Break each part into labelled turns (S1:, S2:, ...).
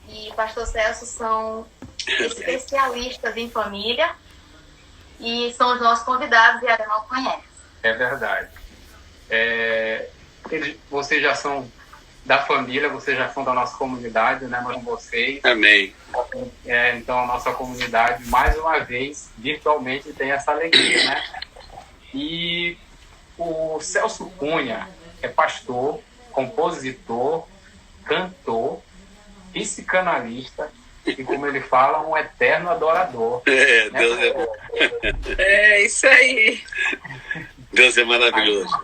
S1: e pastor Celso são especialistas em família e são os nossos convidados e a não conhece.
S2: É verdade. Vocês já são da família, vocês já são da nossa comunidade, né? Nós com vocês.
S3: Amém.
S2: Então, a nossa comunidade, mais uma vez, virtualmente tem essa alegria, né? E o Celso Cunha é pastor, compositor, cantor, psicanalista e, como ele fala, um eterno adorador.
S3: Deus
S2: né?
S3: é bom.
S4: É isso aí.
S3: Deus é maravilhoso.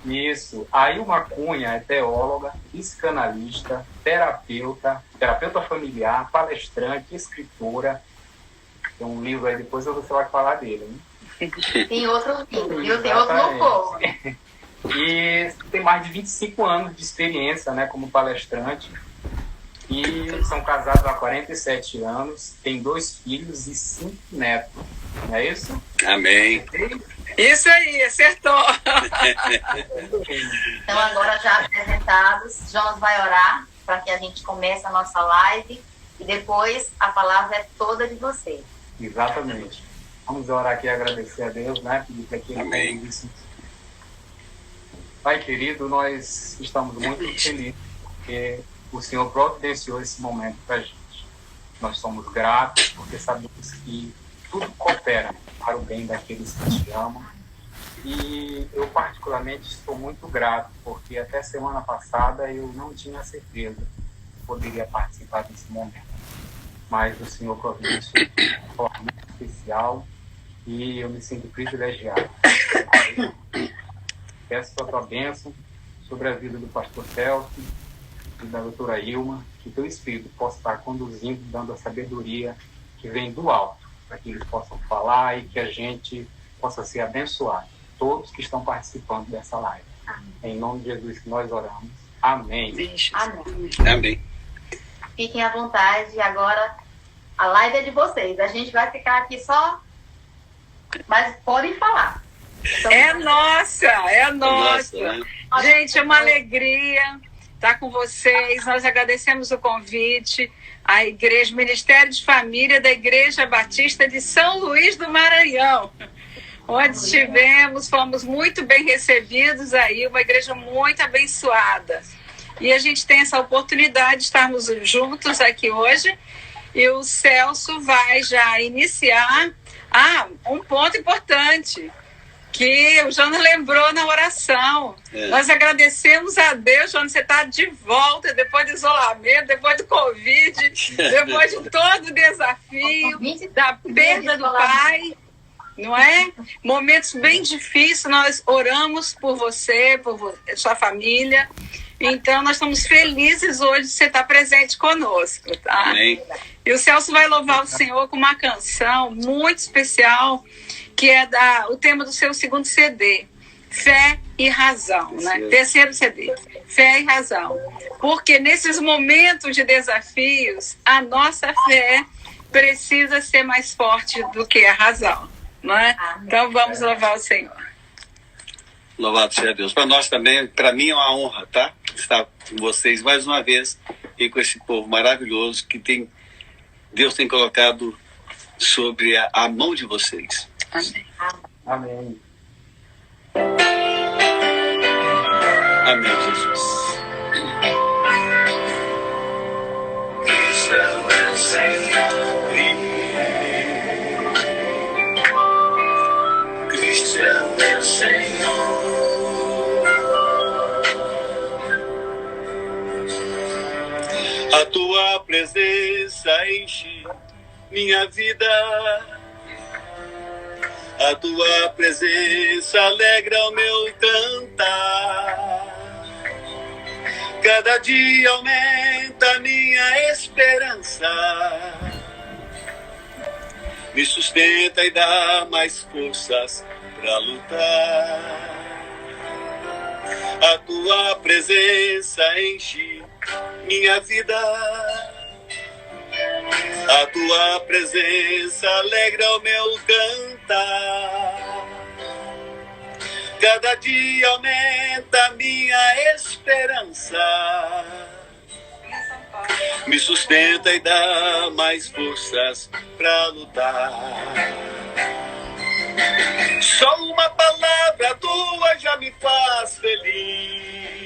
S2: Isso. A Ilma Cunha é teóloga, psicanalista, terapeuta familiar, palestrante, escritora. Tem um livro aí, depois você vai falar dele, né?
S1: Tem outro livro, viu? Tem outro louvor.
S2: E tem mais de 25 anos de experiência, né, como palestrante. E são casados há 47 anos, tem 2 filhos e 5 netos. Não é isso?
S3: Amém.
S4: Isso aí, acertou.
S1: Então, agora já apresentados, Jonas vai orar para que a gente comece a nossa live e depois a palavra é toda de vocês.
S2: Exatamente. Vamos orar aqui e agradecer a Deus, né? Pedir para que Ele conduz. Pai querido, nós estamos muito felizes porque o Senhor providenciou esse momento para a gente. Nós somos gratos porque sabemos que tudo coopera para o bem daqueles que te amam. E eu particularmente estou muito grato porque até semana passada eu não tinha certeza que poderia participar desse momento. Mas o Senhor providenciou de forma muito especial e eu me sinto privilegiado. Peço a tua bênção sobre a vida do pastor Celso e da doutora Ilma, que teu Espírito possa estar conduzindo, dando a sabedoria que vem do alto, para que eles possam falar e que a gente possa ser abençoado, todos que estão participando dessa live. Amém. Em nome de Jesus que nós oramos. Amém.
S1: Amém.
S3: Amém.
S1: Fiquem à vontade, agora a live é de vocês. A gente vai ficar aqui só, mas podem falar. Então,
S4: É nossa.
S3: Né?
S4: Gente, é uma alegria estar com vocês. Nós agradecemos o convite à Igreja Ministério de Família da Igreja Batista de São Luís do Maranhão, onde estivemos, fomos muito bem recebidos aí, uma igreja muito abençoada. E a gente tem essa oportunidade de estarmos juntos aqui hoje. E o Celso vai já iniciar. Um ponto importante que o Jonas lembrou na oração. Nós agradecemos a Deus, Jonas, você está de volta depois do isolamento, depois do Covid, depois de todo o desafio, da perda do pai, não é? Momentos bem difíceis, nós oramos por você, por sua família. Então, nós estamos felizes hoje de você estar presente conosco, tá?
S3: Amém.
S4: E o Celso vai louvar o Senhor com uma canção muito especial, que é o tema do seu segundo CD, Fé e Razão, né? Terceiro CD, Fé e Razão. Porque nesses momentos de desafios, a nossa fé precisa ser mais forte do que a razão, não é? Então vamos louvar o Senhor.
S3: Louvado seja Deus. Para nós também, para mim é uma honra, tá? Estar com vocês mais uma vez e com esse povo maravilhoso que Deus tem colocado sobre a mão de vocês.
S4: Amém.
S2: Amém.
S3: Amém, Jesus. A tua presença enche minha vida. A tua presença alegra o meu cantar. Cada dia aumenta minha esperança. Me sustenta e dá mais forças para lutar. A tua presença enche minha vida. A tua presença alegra o meu cantar. Cada dia aumenta minha esperança. me sustenta e dá mais forças pra lutar. Só uma palavra tua já me faz feliz.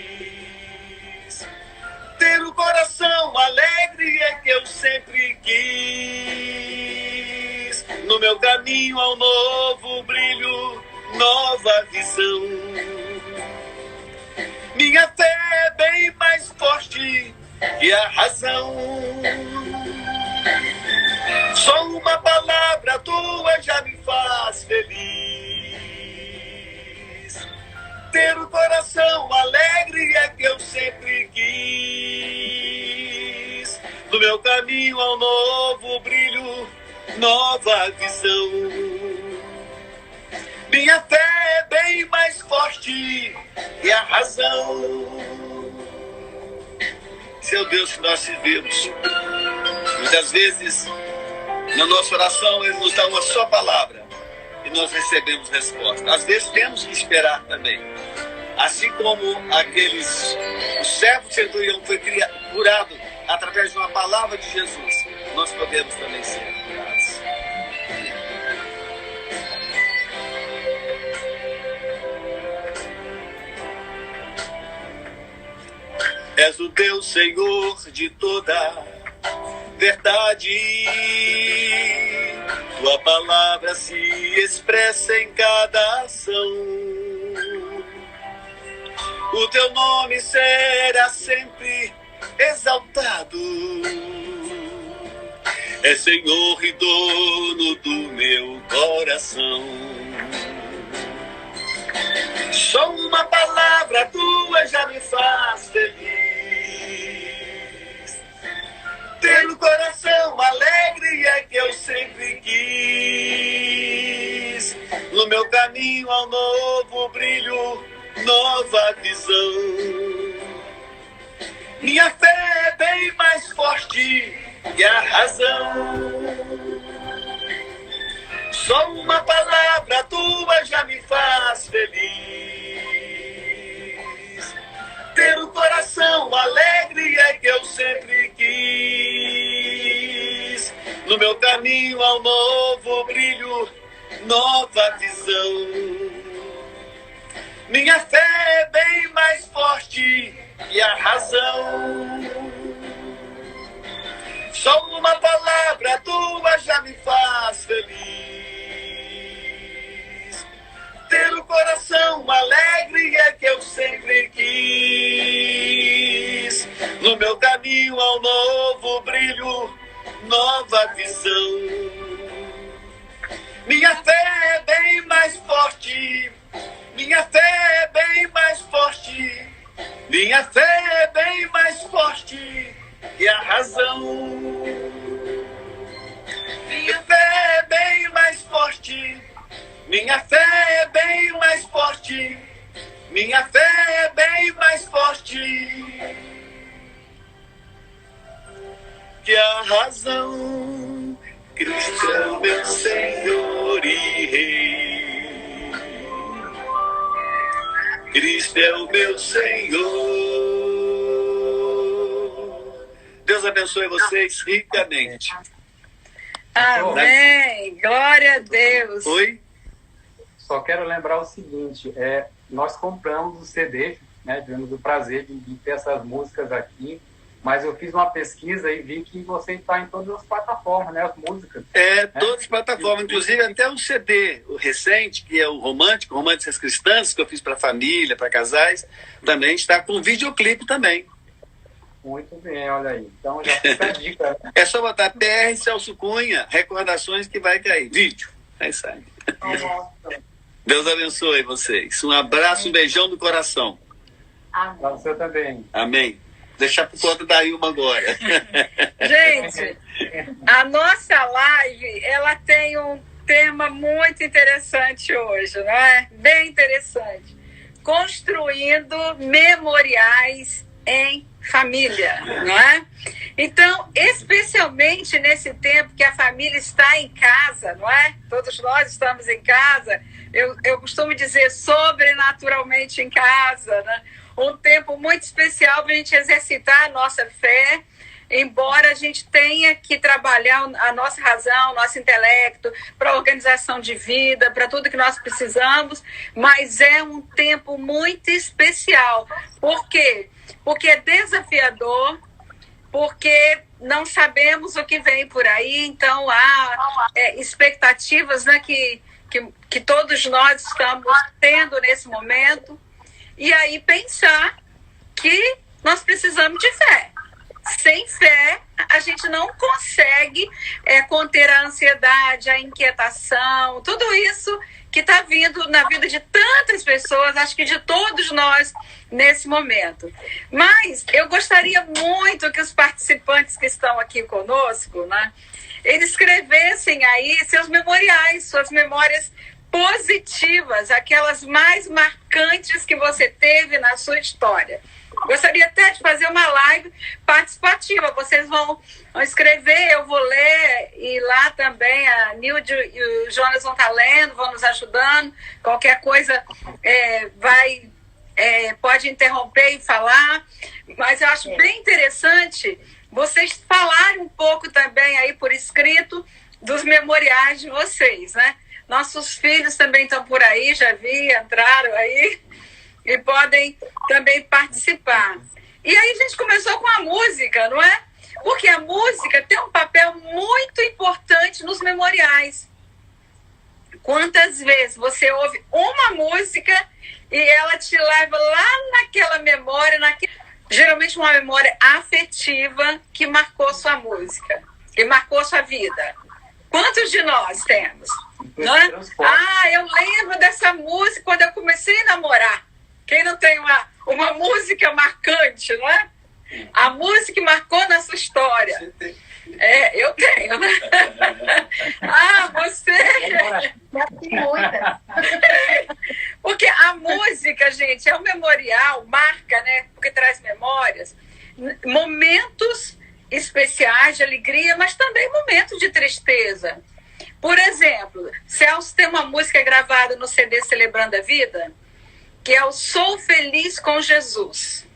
S3: Ter o coração alegre é que eu sempre quis. No meu caminho ao novo brilho, nova visão. Minha fé é bem mais forte que a razão. Só uma palavra tua já me faz feliz. Ter o coração alegre é que eu sempre quis. No meu caminho ao novo brilho, nova visão. Minha fé é bem mais forte que a razão. Seu Deus, que nós servimos, muitas vezes na nossa oração Ele nos dá uma só palavra e nós recebemos resposta. Às vezes temos que esperar também. Assim como o servo centurião foi curado através de uma palavra de Jesus, nós podemos também ser curados. És o Deus Senhor de toda verdade. Tua palavra se expressa em cada ação. O teu nome será sempre exaltado. É Senhor e dono do meu coração. Só uma palavra tua já me faz feliz. Ter o coração alegre é que eu sempre quis. No meu caminho ao novo brilho, nova visão. Minha fé é bem mais forte que a razão. Só uma palavra tua já me faz feliz. Ter o coração alegre é que eu sempre quis. No meu caminho ao novo brilho, nova visão. Minha fé é bem mais forte que a razão. Só uma palavra tua já me faz feliz. Ter o coração alegre é que eu sempre quis. No meu caminho ao novo brilho, nova visão. Minha fé é bem mais forte. Minha fé é bem mais forte. Minha fé é bem mais forte que a razão. Minha fé é bem mais forte. Minha fé é bem mais forte. Minha fé é bem mais forte que a razão. Cristo é o meu Senhor e Rei. Cristo é o meu Senhor. Deus abençoe vocês ricamente.
S4: Amém. Glória a Deus.
S3: Oi?
S2: Só quero lembrar o seguinte, nós compramos o CD, né, tivemos o prazer de ter essas músicas aqui, mas eu fiz uma pesquisa e vi que você está em todas as plataformas, né, as músicas.
S3: Todas as plataformas, inclusive até um CD o recente, que é o Românticas Cristãs, que eu fiz para família, para casais, também está com videoclipe também.
S2: Muito bem, olha aí. Então já fica a dica. Né?
S3: É só botar PR Celso Cunha, recordações que vai cair. Vídeo. Aí sai. Deus abençoe vocês. Um abraço, um beijão no coração.
S2: Para você também.
S3: Amém. Deixar por conta da Ilma agora.
S4: Gente, a nossa live, ela tem um tema muito interessante hoje, não é? Bem interessante. Construindo memoriais em família, não é? Então, especialmente nesse tempo que a família está em casa, não é? Todos nós estamos em casa. Eu costumo dizer sobrenaturalmente em casa, né? Um tempo muito especial para a gente exercitar a nossa fé embora a gente tenha que trabalhar a nossa razão, nosso intelecto, para a organização de vida, para tudo que nós precisamos, mas é um tempo muito especial. Por quê? Porque é desafiador, porque não sabemos o que vem por aí, então há expectativas, né, que todos nós estamos tendo nesse momento, e aí pensar que nós precisamos de fé. Sem fé, a gente não consegue conter a ansiedade, a inquietação, tudo isso que está vindo na vida de tantas pessoas, acho que de todos nós nesse momento. Mas eu gostaria muito que os participantes que estão aqui conosco, né, eles escrevessem aí seus memoriais, suas memórias positivas, aquelas mais marcantes que você teve na sua história. Gostaria até de fazer uma live participativa. Vocês vão escrever, eu vou ler, e lá também a Nilde e o Jonas vão estar lendo, vão nos ajudando. Qualquer coisa pode interromper e falar. Mas eu acho bem interessante vocês falarem um pouco também aí por escrito dos memoriais de vocês, né? Nossos filhos também estão por aí, já vi, entraram aí. E podem também participar. E aí a gente começou com a música, não é? Porque a música tem um papel muito importante nos memoriais. Quantas vezes você ouve uma música e ela te leva lá naquela memória, geralmente uma memória afetiva que marcou sua música, que marcou sua vida. Quantos de nós temos? Não é? Eu lembro dessa música quando eu comecei a namorar. Quem não tem uma música marcante, não é? A música que marcou na sua história. Eu tenho, né? Você...
S1: Já tem muita.
S4: Porque a música, gente, é um memorial, marca, né? Porque traz memórias, momentos especiais de alegria, mas também momentos de tristeza. Por exemplo, Celso tem uma música gravada no CD Celebrando a Vida, que é o Sou Feliz com Jesus.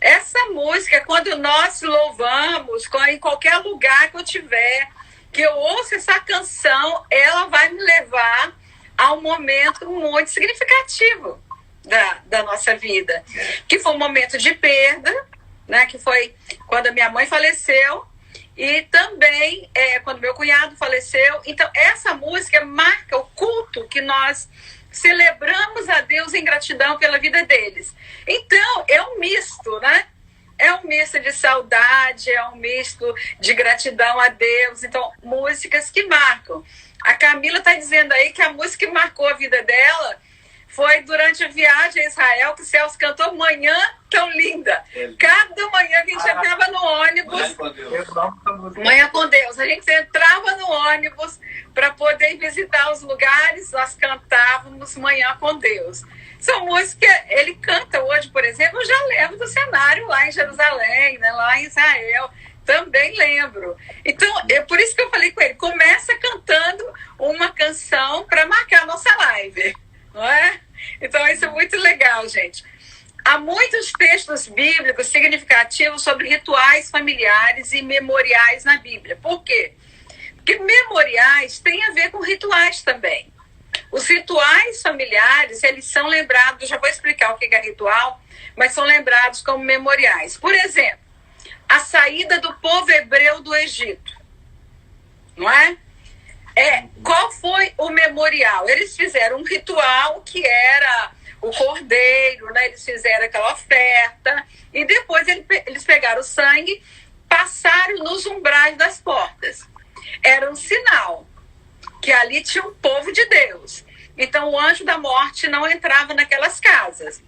S4: Essa música, quando nós louvamos, em qualquer lugar que eu tiver, que eu ouço essa canção, ela vai me levar a um momento muito significativo da nossa vida. Que foi um momento de perda, né? Que foi quando a minha mãe faleceu, e também quando meu cunhado faleceu. Então, essa música marca o culto que nós celebramos a Deus em gratidão pela vida deles. Então, é um misto, né? É um misto de saudade, é um misto de gratidão a Deus. Então, músicas que marcam. A Camila está dizendo aí que a música que marcou a vida dela foi durante a viagem a Israel, que o Celso cantou Manhã Tão Linda. Cada manhã que a gente entrava no ônibus... Manhã com Deus. A gente entrava no ônibus para poder visitar os lugares, nós cantávamos Manhã com Deus. São músicas que ele canta hoje, por exemplo, eu já lembro do cenário lá em Jerusalém, né, lá em Israel. Também lembro. Então, é por isso que eu falei com ele, começa cantando uma canção para marcar a nossa live, não é? Então, isso é muito legal, gente. Há muitos textos bíblicos significativos sobre rituais familiares e memoriais na Bíblia. Por quê? Porque memoriais têm a ver com rituais também. Os rituais familiares, eles são lembrados, já vou explicar o que é ritual, mas são lembrados como memoriais. Por exemplo, a saída do povo hebreu do Egito, não é? Qual foi o memorial? Eles fizeram um ritual que era o cordeiro, né? Eles fizeram aquela oferta e depois eles pegaram o sangue, passaram nos umbrais das portas. Era um sinal que ali tinha um povo de Deus. Então o anjo da morte não entrava naquelas casas.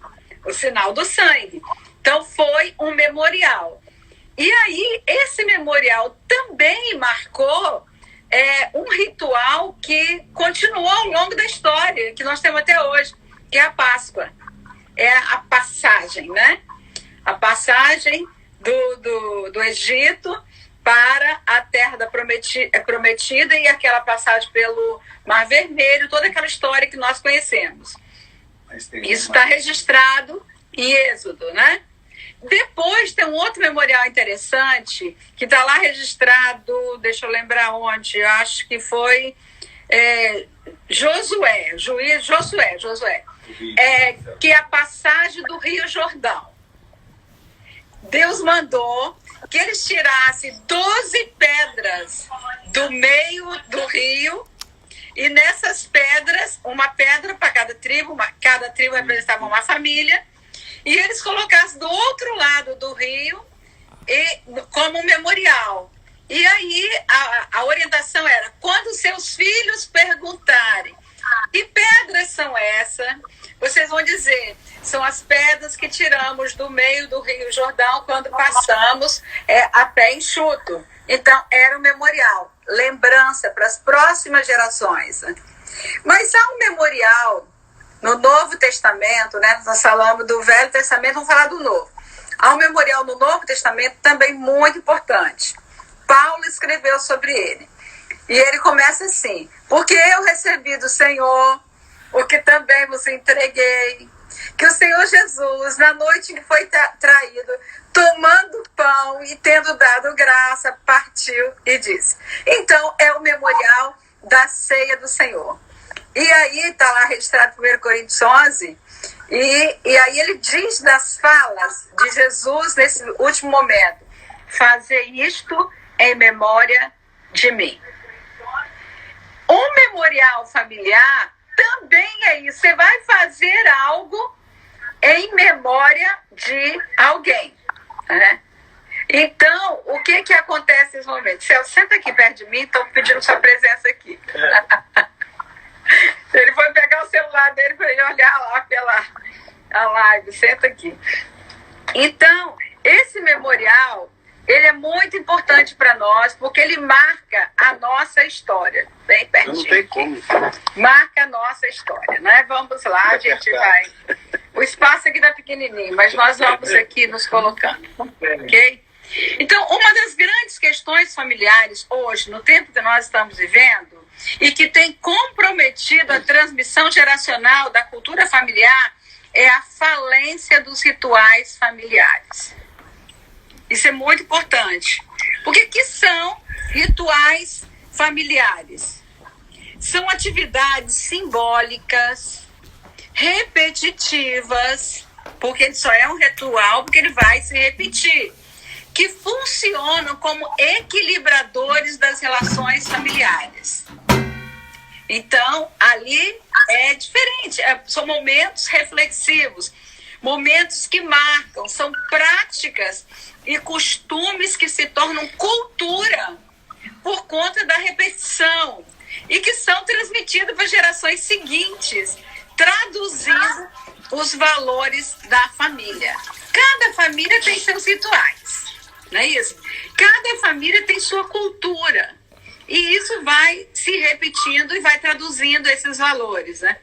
S4: O sinal do sangue. Então foi um memorial. E aí esse memorial também marcou um ritual que continuou ao longo da história, que nós temos até hoje, que é a Páscoa. É a passagem, né? A passagem do Egito para a terra prometida e aquela passagem pelo Mar Vermelho, toda aquela história que nós conhecemos. Isso está registrado em Êxodo, né? Depois tem um outro memorial interessante, que está lá registrado, deixa eu lembrar onde, acho que foi Josué, que é a passagem do Rio Jordão. Deus mandou que eles tirassem 12 pedras do meio do rio, e nessas pedras, uma pedra para cada tribo representava uma família, e eles colocassem do outro lado do rio como um memorial. E aí a orientação era, quando seus filhos perguntarem que pedras são essas, vocês vão dizer, são as pedras que tiramos do meio do Rio Jordão quando passamos a pé enxuto. Então, era um memorial, lembrança para as próximas gerações. Mas há um memorial no Novo Testamento, né? Nós falamos do Velho Testamento, vamos falar do Novo. Há um memorial no Novo Testamento também muito importante. Paulo escreveu sobre ele. E ele começa assim: porque eu recebi do Senhor o que também vos entreguei, que o Senhor Jesus, na noite que foi traído, tomando pão e tendo dado graça, partiu e disse. Então, é o memorial da ceia do Senhor. E aí está lá registrado em 1 Coríntios 11, e aí ele diz das falas de Jesus nesse último momento: fazei isto em memória de mim. Um memorial familiar também é isso. Você vai fazer algo em memória de alguém, né? Então, o que acontece nesse momento? Celso, senta aqui perto de mim, estão pedindo sua presença aqui. Ele foi pegar o celular dele para ele olhar lá pela live. Senta aqui. Então, esse memorial, ele é muito importante para nós, porque ele marca a nossa história. Bem pertinho. Não tem como. Marca a nossa história, né? Vamos lá, a gente vai. O espaço aqui está pequenininho, mas nós vamos aqui nos colocando, ok? Então, uma das grandes questões familiares hoje, no tempo que nós estamos vivendo, e que tem comprometido a transmissão geracional da cultura familiar, é a falência dos rituais familiares. Isso é muito importante. Porque que são rituais familiares? São atividades simbólicas, repetitivas, porque ele só é um ritual porque ele vai se repetir, que funcionam como equilibradores das relações familiares. Então, ali é diferente, são momentos reflexivos, momentos que marcam, são práticas e costumes que se tornam cultura por conta da repetição e que são transmitidos para gerações seguintes, traduzindo os valores da família. Cada família tem seus rituais, não é isso? Cada família tem sua cultura e isso vai se repetindo e vai traduzindo esses valores, né?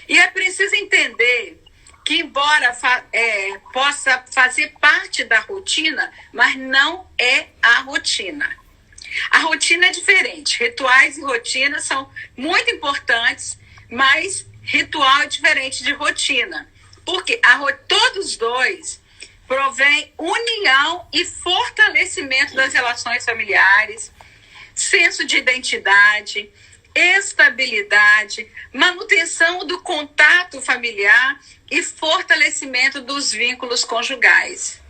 S4: E é preciso entender que, embora possa fazer parte da rotina, mas não é a rotina. A rotina é diferente. Rituais e rotinas são muito importantes, mas ritual é diferente de rotina. Porque todos os dois provém união e fortalecimento das relações familiares, senso de identidade, estabilidade, manutenção do contato familiar e fortalecimento dos vínculos conjugais.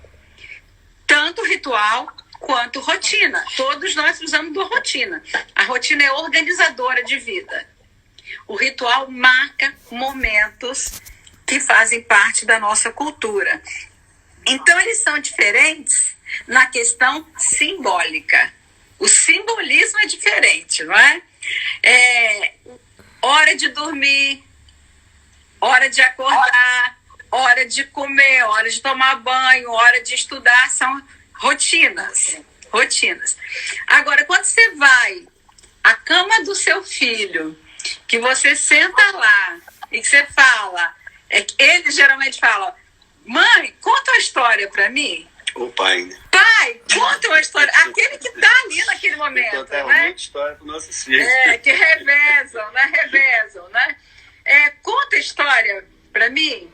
S4: Tanto ritual quanto rotina. Todos nós precisamos da rotina. A rotina é organizadora de vida. O ritual marca momentos que fazem parte da nossa cultura. Então, eles são diferentes na questão simbólica. O simbolismo é diferente, não é? Hora de dormir, hora de acordar, hora de comer, hora de tomar banho, hora de estudar, são rotinas. Agora, quando você vai à cama do seu filho, que você senta lá e que você fala, ele geralmente fala: mãe, conta uma história para mim.
S3: O pai, né?
S4: Pai, conta uma história. Aquele que está ali naquele momento,
S3: contar
S4: né?
S3: muita história para nossos filhos.
S4: Que revezam, né? Conta a história para mim.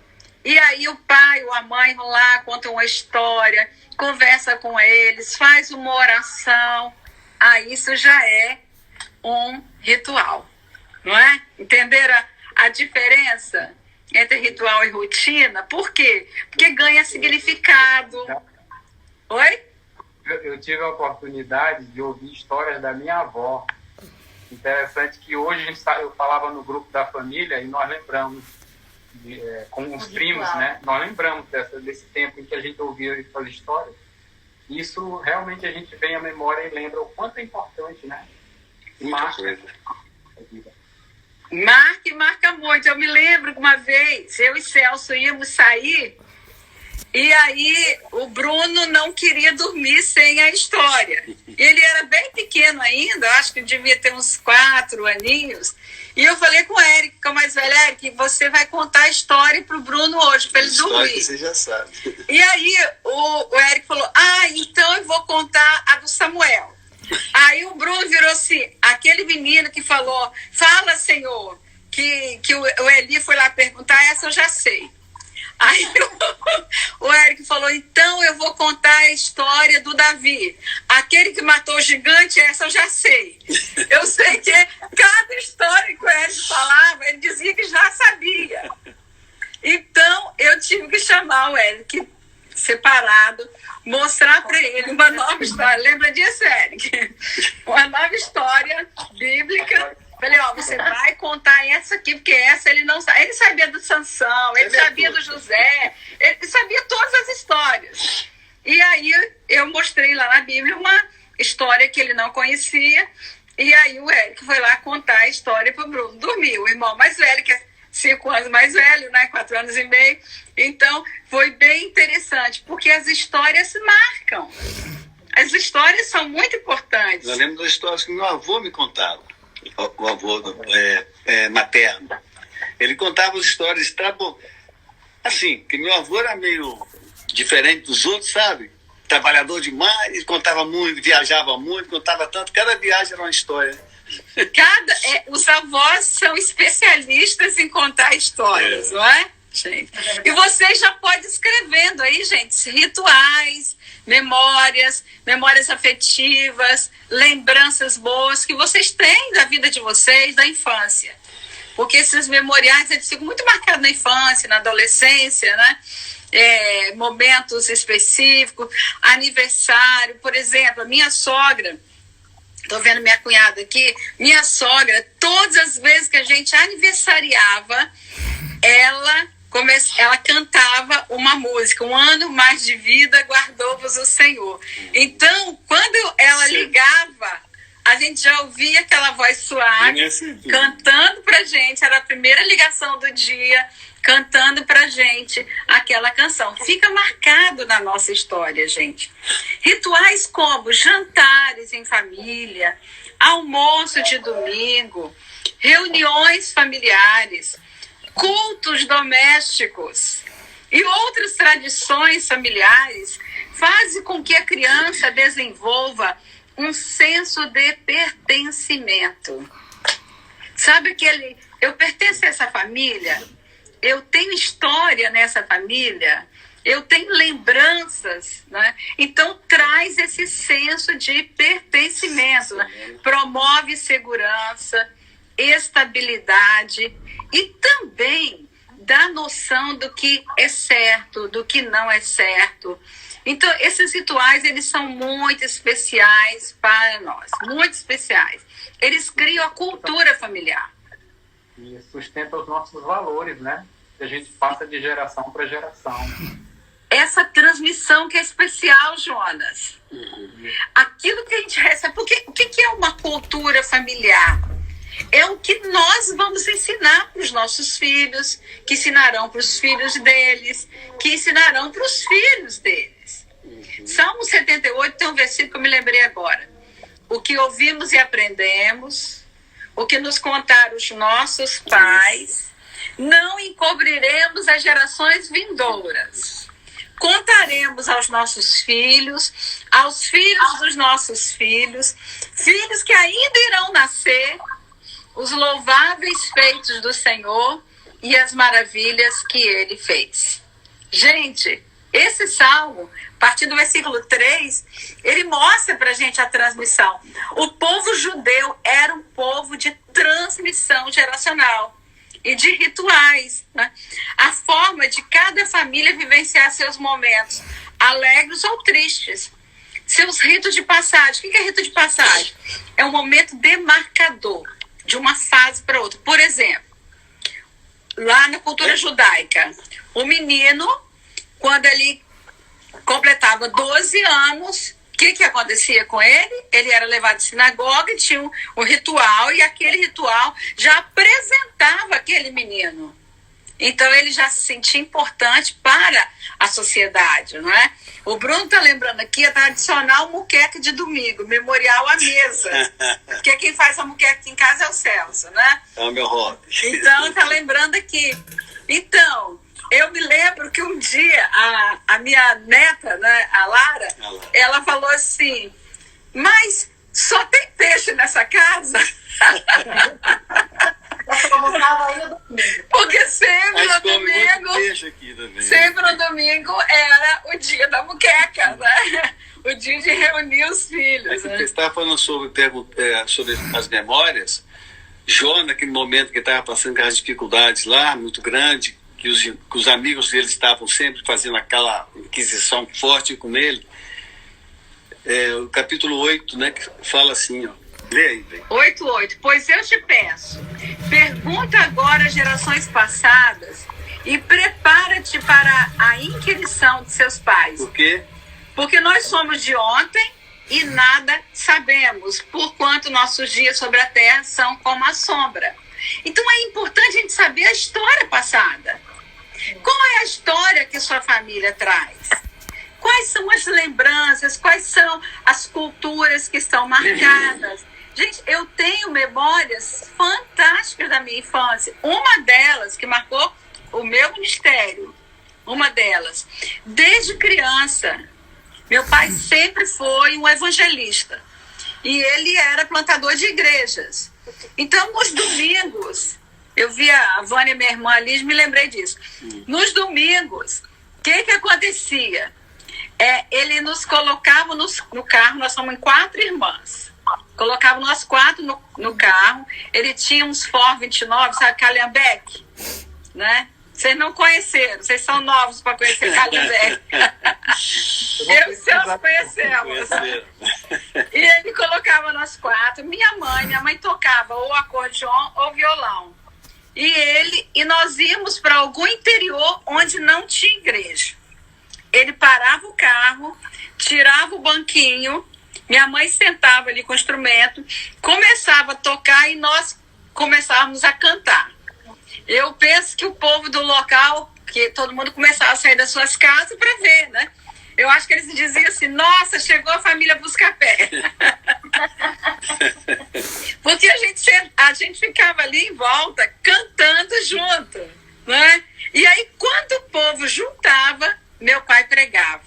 S4: E aí o pai ou a mãe vão lá, contam uma história, conversa com eles, faz uma oração. Aí isso já é um ritual, não é? Entenderam a diferença entre ritual e rotina? Por quê? Porque ganha significado. Oi?
S2: Eu tive a oportunidade de ouvir histórias da minha avó. Interessante que hoje eu falava no grupo da família e nós lembramos, com os primos, né? Nós lembramos desse tempo em que a gente ouvia essas histórias. Isso realmente a gente vem à memória e lembra o quanto é importante, né?
S4: Marca muito. Eu me lembro que uma vez eu e Celso íamos sair e aí o Bruno não queria dormir sem a história. Ele era bem pequeno ainda, acho que devia ter uns 4 aninhos. E eu falei com o Eric, que é o mais velho, Eric, você vai contar a história pro Bruno hoje, para ele dormir.
S3: Que você já sabe.
S4: E aí o Eric falou, então eu vou contar a do Samuel. Aí o Bruno virou assim, aquele menino que falou, fala, Senhor, que o Eli foi lá perguntar, essa eu já sei. Aí o Eric falou, então eu vou contar a história do Davi. Aquele que matou o gigante, essa eu já sei. Eu sei que cada história que o Eric falava, ele dizia que já sabia. Então eu tive que chamar o Eric separado, mostrar para ele uma nova história. Lembra disso, Eric? Uma nova história bíblica. Falei, você vai contar essa aqui, porque essa ele não sabe. Ele sabia do Sansão, ele sabia do José, ele sabia todas as histórias. E aí eu mostrei lá na Bíblia uma história que ele não conhecia, e aí o Eric foi lá contar a história para o Bruno dormir. O irmão mais velho, que é 5 anos mais velho, né, 4 anos e meio. Então, foi bem interessante, porque as histórias marcam. As histórias são muito importantes.
S3: Eu lembro das histórias que meu avô me contava. O avô materno. Ele contava as histórias, assim, que meu avô era meio diferente dos outros, sabe? Trabalhador demais, contava muito, viajava muito, contava tanto, cada viagem era uma história.
S4: Os avós são especialistas em contar histórias, não é, gente? E vocês já podem escrevendo aí, gente, rituais, memórias afetivas, lembranças boas que vocês têm da vida de vocês, da infância. Porque esses memoriais, eles ficam muito marcados na infância, na adolescência, né? Momentos específicos, aniversário, por exemplo, a minha sogra, estou vendo minha cunhada aqui, minha sogra, todas as vezes que a gente aniversariava, ela cantava uma música, 1 ano mais de vida guardou-vos o Senhor. Então, quando ela ligava, a gente já ouvia aquela voz suave, cantando pra gente, era a primeira ligação do dia, cantando pra gente aquela canção. Fica marcado na nossa história, gente. Rituais como jantares em família, almoço de domingo, reuniões familiares, cultos domésticos e outras tradições familiares fazem com que a criança desenvolva um senso de pertencimento. Sabe eu pertenço a essa família, eu tenho história nessa família, eu tenho lembranças, né? Então traz esse senso de pertencimento, né? Promove segurança, estabilidade e também dá noção do que é certo, do que não é certo. Então, esses rituais, eles são muito especiais para nós, muito especiais. Eles criam a cultura familiar.
S2: E sustenta os nossos valores, né? Que a gente passa de geração para geração.
S4: Essa transmissão que é especial, Jonas. Aquilo que a gente recebe. Porque o que é uma cultura familiar? É o que nós vamos ensinar para os nossos filhos, que ensinarão para os filhos deles, que ensinarão para os filhos deles. Salmo 78 tem um versículo que eu me lembrei agora. O que ouvimos e aprendemos, o que nos contaram os nossos pais, não encobriremos as gerações vindouras. Contaremos aos nossos filhos, aos filhos dos nossos filhos, filhos que ainda irão nascer, os louváveis feitos do Senhor e as maravilhas que ele fez. Gente, esse salmo, a partir do versículo 3, ele mostra para a gente a transmissão. O povo judeu era um povo de transmissão geracional e de rituais, né? A forma de cada família vivenciar seus momentos, alegres ou tristes. Seus ritos de passagem. O que é rito de passagem? É um momento demarcador de uma fase para outra. Por exemplo, lá na cultura judaica, o menino, quando ele completava 12 anos, o que acontecia com ele? Ele era levado à sinagoga e tinha um ritual, e aquele ritual já apresentava aquele menino. Então ele já se sentia importante para a sociedade, não é? O Bruno está lembrando aqui a tradicional muqueca de domingo, memorial à mesa. Porque quem faz a muqueca aqui em casa é o Celso, né?
S3: É o meu hobby.
S4: Então está lembrando aqui. Então, eu me lembro que um dia a minha neta, né, a Lara, ela falou assim, mas só tem peixe nessa casa? Porque sempre no domingo, sempre no domingo era o dia da muqueca, né? O dia de reunir os filhos.
S3: Você estava falando sobre as memórias. Jó, naquele momento que estava passando aquelas dificuldades lá, muito grande, que os amigos dele estavam sempre fazendo aquela inquisição forte com ele. O capítulo 8, né, que fala assim, ó. Lê aí, bem.
S4: 8:8. Pois eu te peço, pergunta agora às gerações passadas e prepara-te para a inquirição de seus pais.
S3: Por quê?
S4: Porque nós somos de ontem e nada sabemos, porquanto nossos dias sobre a terra são como a sombra. Então é importante a gente saber a história passada. Qual é a história que sua família traz? Quais são as lembranças? Quais são as culturas que estão marcadas? Gente, eu tenho memórias fantásticas da minha infância. Uma delas que marcou o meu ministério. Uma delas. Desde criança, meu pai sempre foi um evangelista. E ele era plantador de igrejas. Então, nos domingos, eu via a Vânia, minha irmã ali, me lembrei disso. Nos domingos, o que acontecia? Ele nos colocava no carro, nós somos 4 irmãs. Colocava nós 4 no carro. Ele tinha uns Ford 29, sabe, Calhambeck, né? Vocês não conheceram, vocês são novos para conhecer Calhambeck. Eu e o Celso conhecemos. E ele colocava nós 4. Minha mãe tocava ou acordeon ou violão. E nós íamos para algum interior onde não tinha igreja. Ele parava o carro, tirava o banquinho, minha mãe sentava ali com o instrumento, começava a tocar e nós começávamos a cantar. Eu penso que o povo do local, que todo mundo começava a sair das suas casas para ver, né? Eu acho que eles diziam assim, nossa, chegou a família Buscapé. Porque a gente ficava ali em volta, cantando junto, né? E aí, quando o povo juntava, meu pai pregava.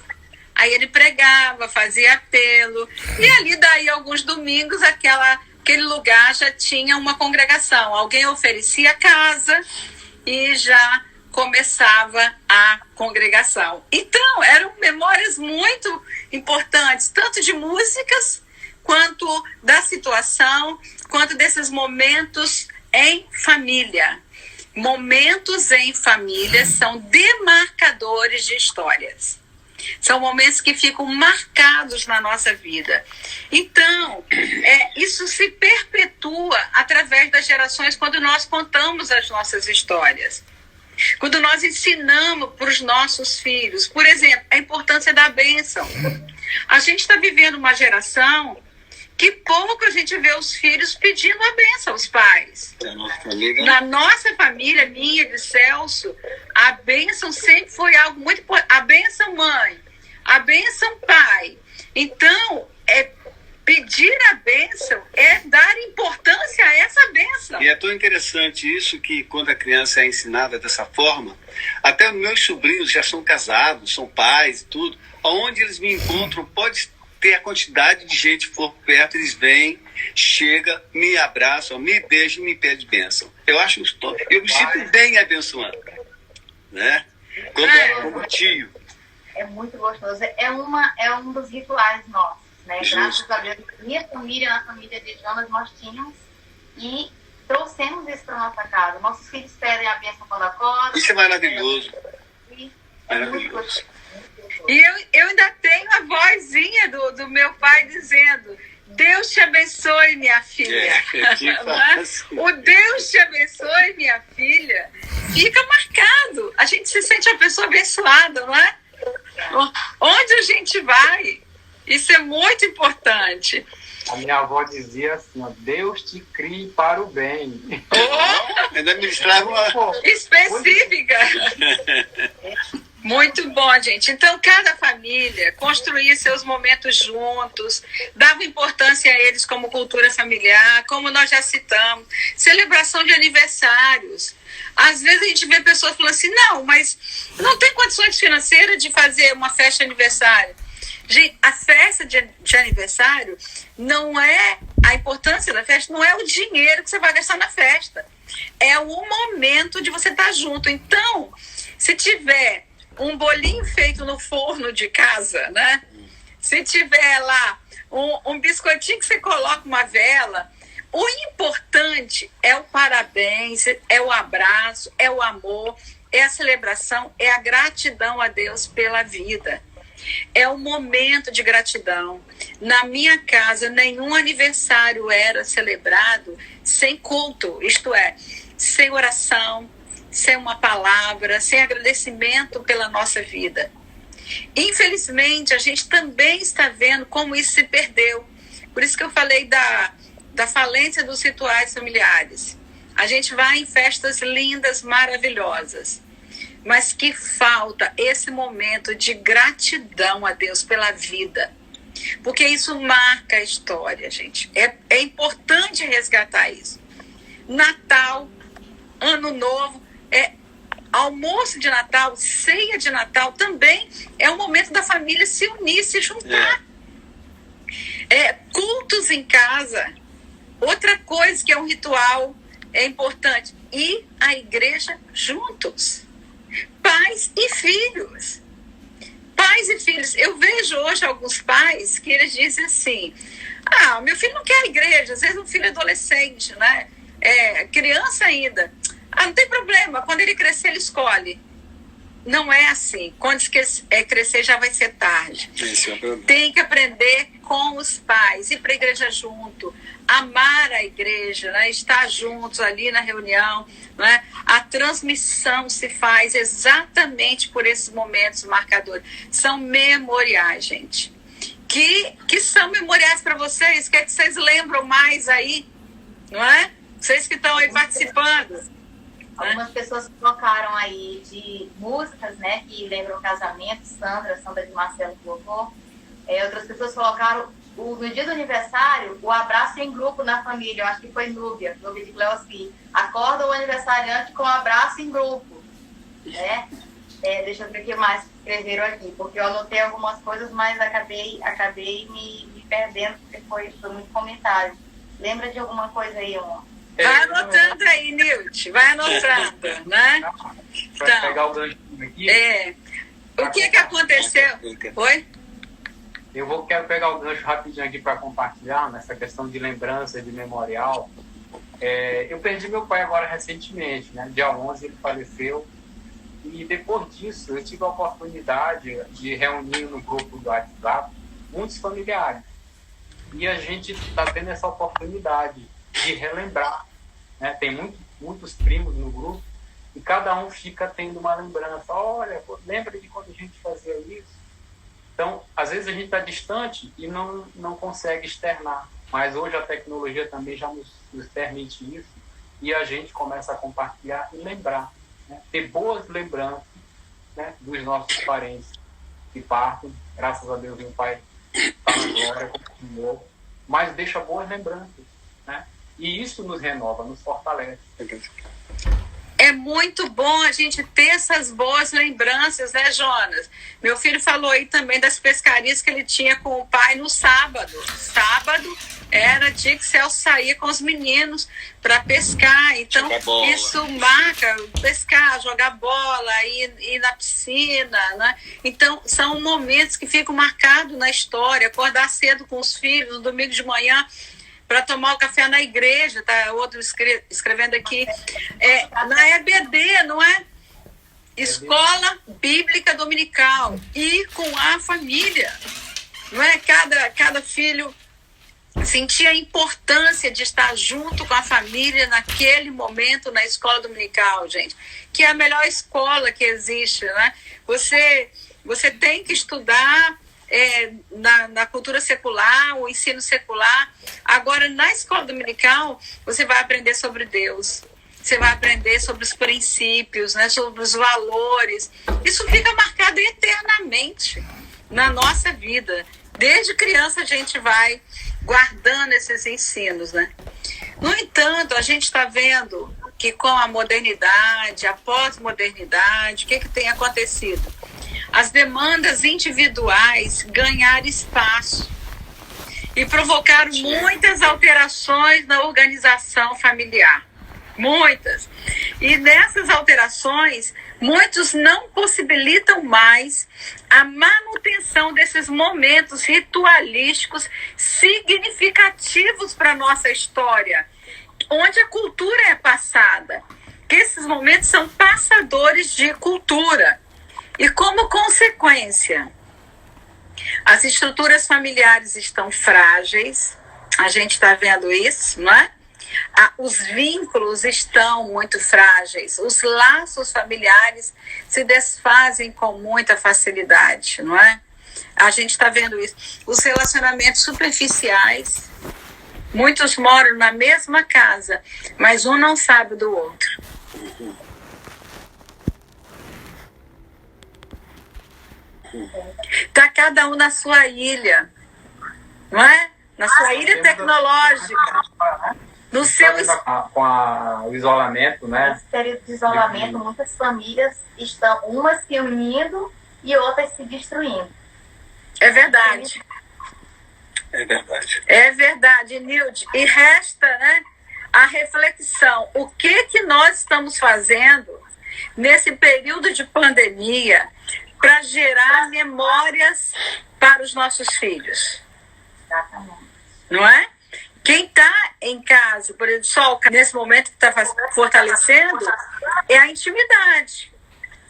S4: Aí ele pregava, fazia apelo. E ali, daí, alguns domingos, aquele lugar já tinha uma congregação. Alguém oferecia casa e já começava a congregação. Então, eram memórias muito importantes, tanto de músicas, quanto da situação, quanto desses momentos em família. Momentos em família são demarcadores de histórias. São momentos que ficam marcados na nossa vida. Então, isso se perpetua através das gerações quando nós contamos as nossas histórias. Quando nós ensinamos para os nossos filhos. Por exemplo, a importância da bênção. A gente está vivendo uma geração que pouco a gente vê os filhos pedindo a bênção aos pais. Na nossa família, minha, de Celso, a bênção sempre foi algo muito importante. A bênção mãe, a bênção pai. Então, pedir a bênção é dar importância a essa bênção.
S3: E é tão interessante isso que quando a criança é ensinada dessa forma, até meus sobrinhos já são casados, são pais e tudo, aonde eles me encontram, pode tem a quantidade de gente que for perto, eles vêm, chega, me abraçam, me beijam e me pedem bênção. Eu me sinto bem abençoando, né? Como tio.
S1: É muito gostoso. É um dos rituais nossos, né?
S3: Justo.
S1: Graças a Deus, minha família, na família de Jonas, nós tínhamos e trouxemos isso para nossa casa. Nossos filhos pedem a bênção quando acordam.
S3: Isso é maravilhoso.
S1: É muito gostoso.
S4: E eu ainda tenho a vozinha do meu pai dizendo: Deus te abençoe, minha filha. O Deus te abençoe, minha filha, fica marcado. A gente se sente uma pessoa abençoada, não é? Onde a gente vai? Isso é muito importante.
S2: A minha avó dizia assim, ó, Deus te crie para o bem.
S3: Ainda ministrava uma...
S4: Específica. Muito bom, gente. Então, cada família construía seus momentos juntos, dava importância a eles como cultura familiar, como nós já citamos, celebração de aniversários. Às vezes a gente vê pessoas falando assim, não, mas não tem condições financeiras de fazer uma festa de aniversário. Gente, a festa de aniversário não é, a importância da festa não é o dinheiro que você vai gastar na festa, é o momento de você estar junto. Então, se tiver um bolinho feito no forno de casa, né? Se tiver lá um biscoitinho que você coloca uma vela, o importante é o parabéns, é o abraço, é o amor, é a celebração, é a gratidão a Deus pela vida. É o momento de gratidão. Na minha casa, nenhum aniversário era celebrado sem culto, isto é, sem oração, sem uma palavra, sem agradecimento pela nossa vida. Infelizmente, a gente também está vendo como isso se perdeu. Por isso que eu falei da falência dos rituais familiares. A gente vai em festas lindas, maravilhosas, mas que falta esse momento de gratidão a Deus pela vida. Porque isso marca a história, gente. É importante resgatar isso. Natal, Ano Novo, almoço de Natal, ceia de Natal também é um momento da família se unir, se juntar. Cultos em casa. Outra coisa que é um ritual importante, ir à igreja juntos. Pais e filhos. Pais e filhos. Eu vejo hoje alguns pais que eles dizem assim, meu filho não quer a igreja, às vezes um filho adolescente, né? Criança ainda. Não tem problema, quando ele crescer, ele escolhe. Não é assim. Quando crescer, já vai ser tarde. Tem que aprender com os pais, ir para a igreja junto, amar a igreja, né? Estar juntos ali na reunião. Né? A transmissão se faz exatamente por esses momentos marcadores. São memoriais, gente. Que são memoriais para vocês? O que é que vocês lembram mais aí? Não é? Vocês que estão aí participando.
S1: Algumas pessoas colocaram aí de músicas, né, que lembram casamento, Sandra de Marcelo colocou. Outras pessoas colocaram, no dia do aniversário, o abraço em grupo na família. Eu acho que foi Núbia de Cleossi. Acorda o aniversariante com um abraço em grupo. Né? Deixa eu ver o que mais escreveram aqui, porque eu anotei algumas coisas, mas acabei me perdendo, porque foi muito comentário. Lembra de alguma coisa aí, amor?
S4: Vai anotando aí, Nilt. Vai anotando, né?
S2: Para pegar o gancho aqui.
S4: O que aconteceu? Oi?
S2: Quero pegar o gancho rapidinho aqui para compartilhar nessa questão de lembrança, de memorial. Eu perdi meu pai agora recentemente, né? Dia 11 ele faleceu. E depois disso eu tive a oportunidade de reunir no grupo do WhatsApp muitos familiares. E a gente está tendo essa oportunidade de relembrar, né? Tem muitos primos no grupo e cada um fica tendo uma lembrança. Olha, lembra de quando a gente fazia isso? Então, às vezes a gente está distante e não consegue externar, mas hoje a tecnologia também já nos permite isso e a gente começa a compartilhar e lembrar, né? Ter boas lembranças, né, dos nossos parentes que partem. Graças a Deus, meu pai está agora, continuou, mas deixa boas lembranças, né? E isso nos renova, nos fortalece.
S4: É muito bom a gente ter essas boas lembranças, né, Jonas? Meu filho falou aí também das pescarias que ele tinha com o pai no sábado. Sábado era dia que Celso saía com os meninos para pescar. Então, isso marca pescar, jogar bola, ir na piscina, né? Então, são momentos que ficam marcados na história. Acordar cedo com os filhos, no domingo de manhã, para tomar o café na igreja, tá? Outro escrevendo aqui. Na EBD, não é? Escola Bíblica Dominical. E com a família. Não é? Cada filho sentia a importância de estar junto com a família naquele momento na escola dominical, gente. Que é a melhor escola que existe, né? Você tem que estudar na cultura secular, o ensino secular. Agora, na escola dominical, você vai aprender sobre Deus. Você vai aprender sobre os princípios, né, sobre os valores. Isso fica marcado eternamente na nossa vida. Desde criança a gente vai guardando esses ensinos, né? No entanto, a gente está vendo que com a modernidade, a pós-modernidade, o que tem acontecido? As demandas individuais ganharam espaço e provocaram muitas alterações na organização familiar. Muitas. E nessas alterações, muitos não possibilitam mais a manutenção desses momentos ritualísticos significativos para a nossa história, onde a cultura é passada. Que esses momentos são passadores de cultura. E como consequência, as estruturas familiares estão frágeis, a gente está vendo isso, não é? Os vínculos estão muito frágeis, os laços familiares se desfazem com muita facilidade, não é? A gente está vendo isso. Os relacionamentos superficiais, muitos moram na mesma casa, mas um não sabe do outro. Está cada um na sua ilha, não é? Na sua ilha tecnológica. No seu...
S2: Com o isolamento, né?
S1: Nesse período de isolamento, muitas famílias estão umas se unindo e outras se destruindo.
S4: É verdade.
S3: É verdade.
S4: É verdade, Nilde. E resta, né, a reflexão. O que nós estamos fazendo nesse período de pandemia para gerar memórias para os nossos filhos?
S1: Exatamente.
S4: Não é? Quem está em casa, por exemplo, só nesse momento que está fortalecendo, é a intimidade.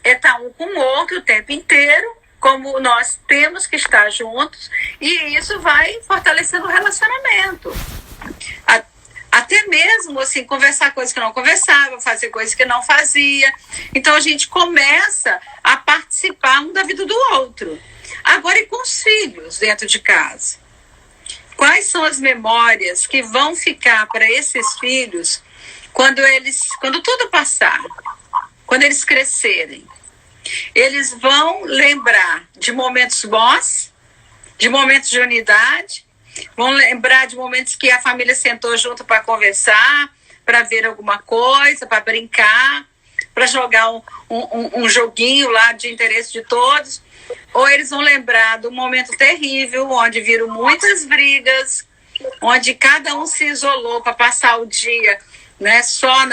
S4: É estar um com o outro o tempo inteiro, como nós temos que estar juntos, e isso vai fortalecendo o relacionamento. Até mesmo, assim, conversar coisas que não conversava, fazer coisas que não fazia. Então, a gente começa a participar um da vida do outro. Agora, e com os filhos dentro de casa? Quais são as memórias que vão ficar para esses filhos quando tudo passar, quando eles crescerem? Eles vão lembrar de momentos bons, de momentos de unidade, vão lembrar de momentos que a família sentou junto para conversar, para ver alguma coisa, para brincar, para jogar um joguinho lá de interesse de todos. Ou eles vão lembrar do momento terrível, onde viram muitas brigas, onde cada um se isolou para passar o dia, né, só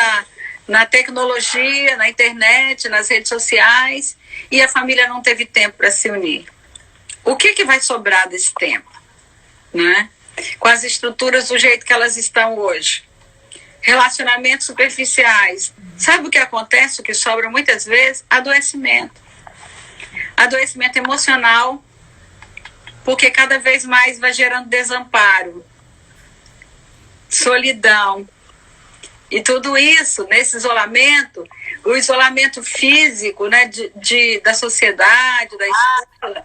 S4: na tecnologia, na internet, nas redes sociais, e a família não teve tempo para se unir. O que vai sobrar desse tempo? Né? Com as estruturas do jeito que elas estão hoje. Relacionamentos superficiais. Sabe o que acontece? O que sobra muitas vezes? Adoecimento. Adoecimento emocional, porque cada vez mais vai gerando desamparo, solidão. E tudo isso, nesse isolamento, o isolamento físico, né, da sociedade, da escola,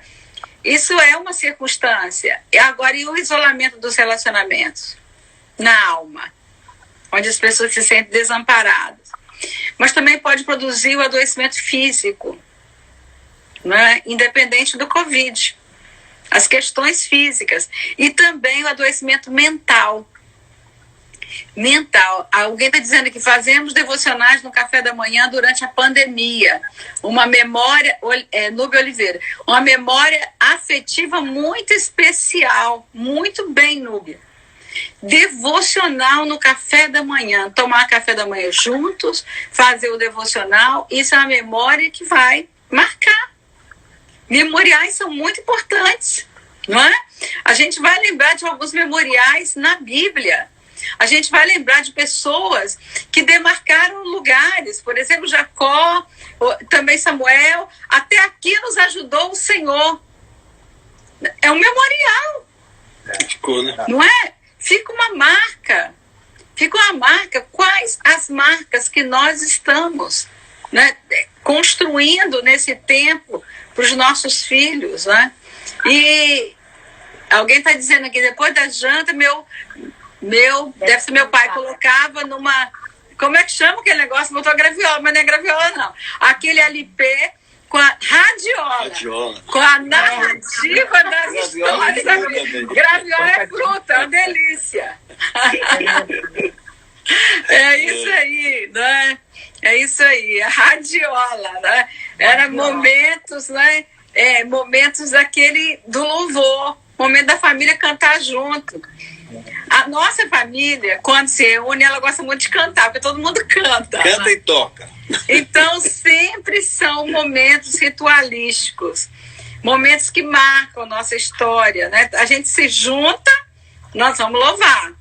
S4: isso é uma circunstância. E agora, e o isolamento dos relacionamentos? Na alma, onde as pessoas se sentem desamparadas. Mas também pode produzir o adoecimento físico, né, independente do Covid. As questões físicas. E também o adoecimento mental. mental. Alguém está dizendo que fazemos devocionais no café da manhã durante a pandemia. Uma memória, Nubia Oliveira, uma memória afetiva muito especial. Muito bem, Núbia. Devocional no café da manhã. Tomar café da manhã juntos, fazer o devocional. Isso é uma memória que vai marcar. Memoriais são muito importantes, não é? A gente vai lembrar de alguns memoriais na Bíblia. A gente vai lembrar de pessoas que demarcaram lugares. Por exemplo, Jacó, também Samuel. Até aqui nos ajudou o Senhor. É um memorial.
S3: Ficou, né?
S4: Não é? Fica uma marca. Fica uma marca. Quais as marcas que nós estamos, né, construindo nesse tempo para os nossos filhos, né? E alguém está dizendo aqui, depois da janta, deve ser meu pai, colocava numa... Como é que chama aquele negócio? Botou a graviola, mas não é graviola, não. Aquele LP com a radiola. Com a narrativa das histórias. Graviola é fruta, é uma delícia. É isso aí, né? É isso aí, a radiola, né? Era momentos, né? Momentos do louvor, momento da família cantar junto. A nossa família, quando se reúne, ela gosta muito de cantar, porque todo mundo canta.
S3: Canta, né? E toca.
S4: Então, sempre são momentos ritualísticos, momentos que marcam nossa história, né? A gente se junta, nós vamos louvar.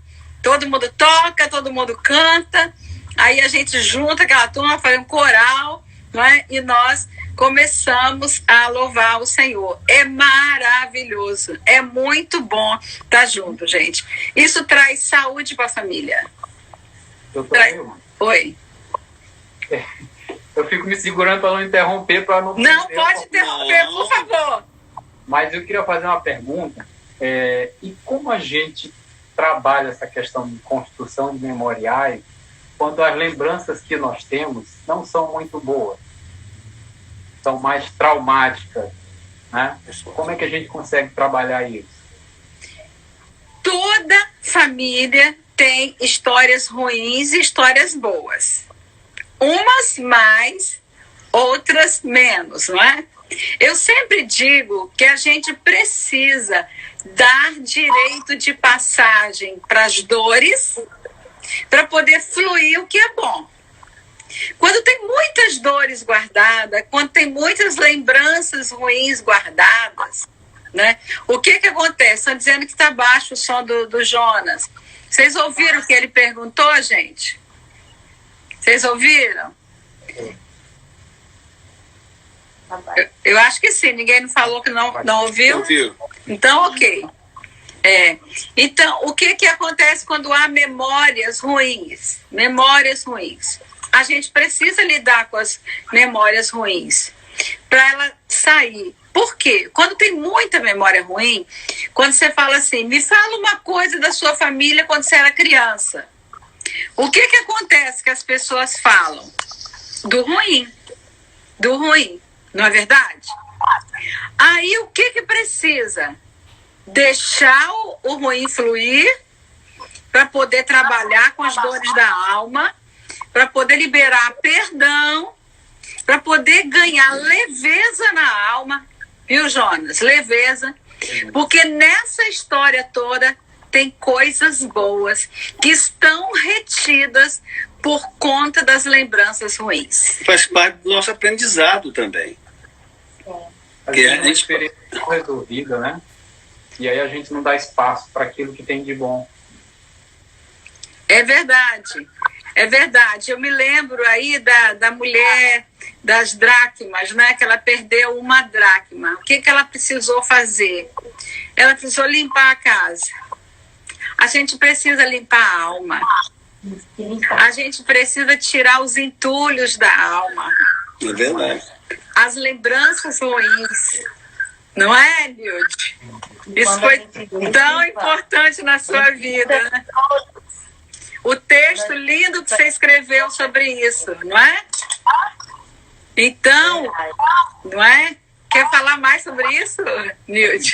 S4: Todo mundo toca, todo mundo canta, aí a gente junta aquela turma, faz um coral, né? E nós começamos a louvar o Senhor. É maravilhoso, é muito bom estar junto, gente. Isso traz saúde para a família. Oi.
S2: Eu fico me segurando para não interromper, para não...
S4: Não, pode interromper, por favor.
S2: Mas eu queria fazer uma pergunta. E como a gente trabalha essa questão de construção de memoriais quando as lembranças que nós temos não são muito boas? São mais traumáticas, né? Como é que a gente consegue trabalhar isso?
S4: Toda família tem histórias ruins e histórias boas. Umas mais, outras menos, não é? Eu sempre digo que a gente precisa dar direito de passagem para as dores para poder fluir o que é bom. Quando tem muitas dores guardadas, quando tem muitas lembranças ruins guardadas, né? O que acontece? Estão dizendo que está baixo o som do Jonas. Vocês ouviram o que ele perguntou, gente? Vocês ouviram? Eu acho que sim. Ninguém não falou que não ouviu?
S3: Ouviu.
S4: Então, ok. Então, o que acontece quando há memórias ruins? Memórias ruins. A gente precisa lidar com as memórias ruins para ela sair. Por quê? Quando tem muita memória ruim, quando você fala assim, me fala uma coisa da sua família quando você era criança. O que acontece que as pessoas falam? Do ruim. Do ruim. Não é verdade? Aí o que precisa? Deixar o ruim fluir para poder trabalhar com as dores da alma, para poder liberar perdão, para poder ganhar leveza na alma, viu, Jonas? Leveza. Porque nessa história toda tem coisas boas que estão retidas por conta das lembranças ruins.
S3: Faz parte do nosso aprendizado também.
S2: A experiência resolvida, né? E aí a gente não dá espaço para aquilo que tem de bom.
S4: É verdade. É verdade. Eu me lembro aí da mulher das dracmas, né? Que ela perdeu uma dracma. O que ela precisou fazer? Ela precisou limpar a casa. A gente precisa limpar a alma. A gente precisa tirar os entulhos da alma.
S3: É verdade.
S4: As lembranças ruins. Não é, Nilde? Isso foi tão importante na sua vida, né? O texto lindo que você escreveu sobre isso, não é? Então, não é? Quer falar mais sobre isso, Nilde?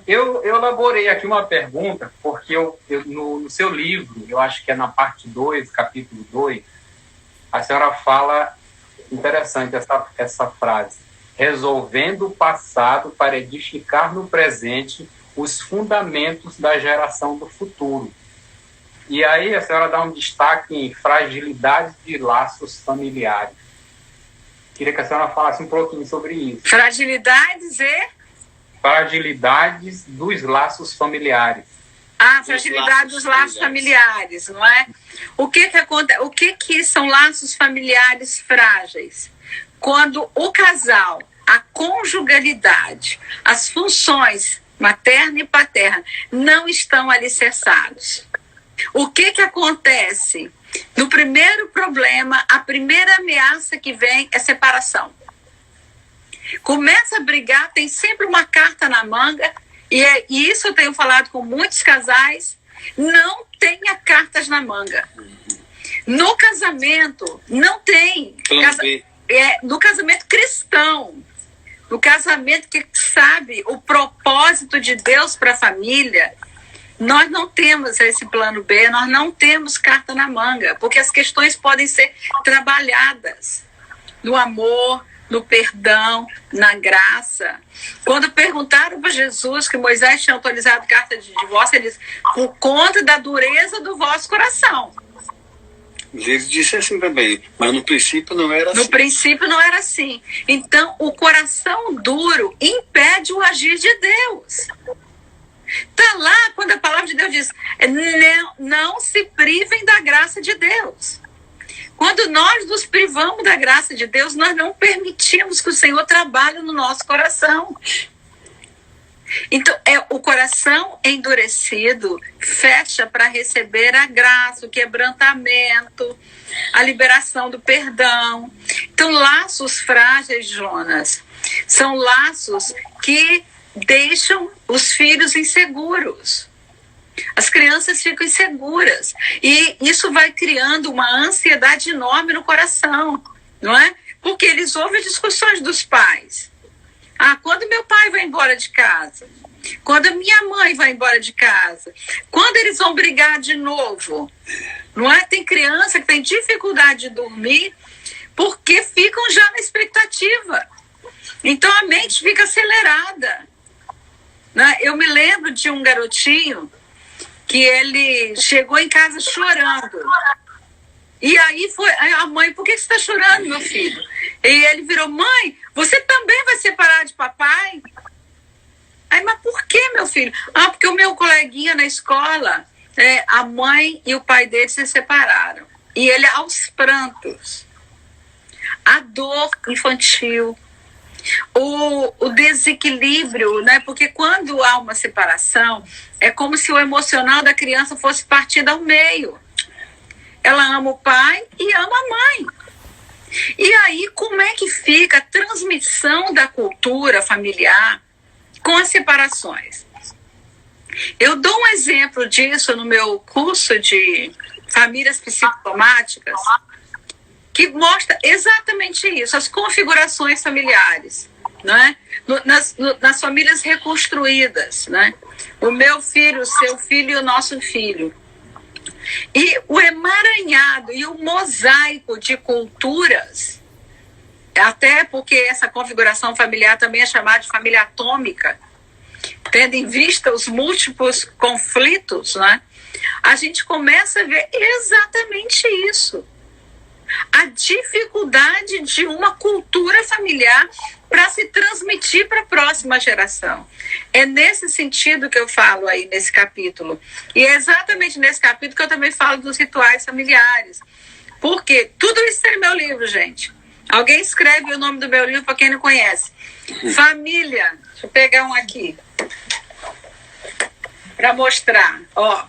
S2: Eu elaborei aqui uma pergunta, porque no seu livro, eu acho que é na parte 2, capítulo 2, a senhora fala, interessante essa frase, resolvendo o passado para edificar no presente os fundamentos da geração do futuro. E aí a senhora dá um destaque em fragilidade de laços familiares. Queria que a senhora falasse um pouquinho sobre isso.
S4: Fragilidades e?
S2: Fragilidades dos laços familiares.
S4: Fragilidade dos laços familiares, não é? O que acontece? O que são laços familiares frágeis? Quando o casal, a conjugalidade, as funções materna e paterna não estão alicerçados. O que acontece? No primeiro problema, a primeira ameaça que vem é separação. Começa a brigar, tem sempre uma carta na manga, e isso eu tenho falado com muitos casais, não tenha cartas na manga. No casamento, não tem. No casamento cristão, no casamento que sabe o propósito de Deus para a família, nós não temos esse plano B, nós não temos carta na manga, porque as questões podem ser trabalhadas no amor, no perdão, na graça. Quando perguntaram para Jesus que Moisés tinha autorizado carta de divórcio, ele disse, por conta da dureza do vosso coração.
S3: Ele disse assim também, mas no princípio não era assim.
S4: No princípio não era assim. Então, o coração duro impede o agir de Deus. Está lá quando a palavra de Deus diz, não se privem da graça de Deus. Quando nós nos privamos da graça de Deus, nós não permitimos que o Senhor trabalhe no nosso coração. Então, o coração endurecido fecha para receber a graça, o quebrantamento, a liberação do perdão. Então, laços frágeis, Jonas, são laços que deixam os filhos inseguros. As crianças ficam inseguras. E isso vai criando uma ansiedade enorme no coração, não é? Porque eles ouvem discussões dos pais. Quando meu pai vai embora de casa? Quando a minha mãe vai embora de casa? Quando eles vão brigar de novo? Não é? Tem criança que tem dificuldade de dormir porque ficam já na expectativa. Então a mente fica acelerada. Né? Eu me lembro de um garotinho que ele chegou em casa chorando. E aí foi a mãe, por que você está chorando, meu filho? E ele virou, mãe, você também vai separar de papai? Aí, mas por que, meu filho? Porque o meu coleguinha na escola, a mãe e o pai dele se separaram. E ele aos prantos. A dor infantil. O desequilíbrio, né? Porque quando há uma separação, é como se o emocional da criança fosse partido ao meio. Ela ama o pai e ama a mãe. E aí, como é que fica a transmissão da cultura familiar com as separações? Eu dou um exemplo disso no meu curso de famílias psicossomáticas, que mostra exatamente isso, as configurações familiares, né? Nas famílias reconstruídas, né? O meu filho, o seu filho e o nosso filho. E o emaranhado e o mosaico de culturas, até porque essa configuração familiar também é chamada de família atômica, tendo em vista os múltiplos conflitos, né? A gente começa a ver exatamente isso. A dificuldade de uma cultura familiar para se transmitir para a próxima geração. É nesse sentido que eu falo aí nesse capítulo. E é exatamente nesse capítulo que eu também falo dos rituais familiares. Porque tudo isso tem no meu livro, gente. Alguém escreve o nome do meu livro para quem não conhece. Família. Deixa eu pegar um aqui. Para mostrar. Ó.